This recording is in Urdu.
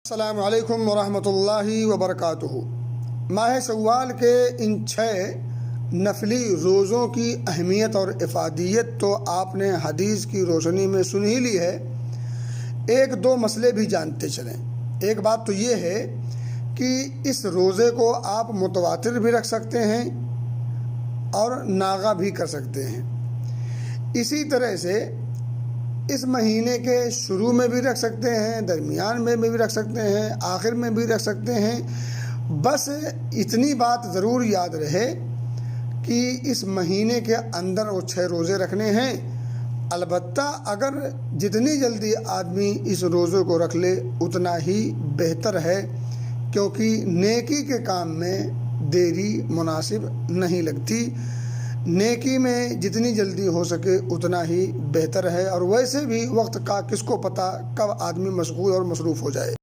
السلام علیکم ورحمۃ اللہ وبرکاتہ۔ ماہ شوال کے ان 6 نفلی روزوں کی اہمیت اور افادیت تو آپ نے حدیث کی روشنی میں سن ہی لی ہے۔ ایک دو مسئلے بھی جانتے چلیں۔ ایک بات تو یہ ہے کہ اس روزے کو آپ متواتر بھی رکھ سکتے ہیں اور ناغا بھی کر سکتے ہیں۔ اسی طرح سے اس مہینے کے شروع میں بھی رکھ سکتے ہیں، درمیان میں بھی رکھ سکتے ہیں، آخر میں بھی رکھ سکتے ہیں۔ بس اتنی بات ضرور یاد رہے کہ اس مہینے کے اندر وہ 6 روزے رکھنے ہیں۔ البتہ اگر جتنی جلدی آدمی اس روزے کو رکھ لے اتنا ہی بہتر ہے، کیونکہ نیکی کے کام میں دیری مناسب نہیں لگتی۔ نیکی میں جتنی جلدی ہو سکے اتنا ہی بہتر ہے، اور ویسے بھی وقت کا کس کو پتہ کب آدمی مشغول اور مصروف ہو جائے۔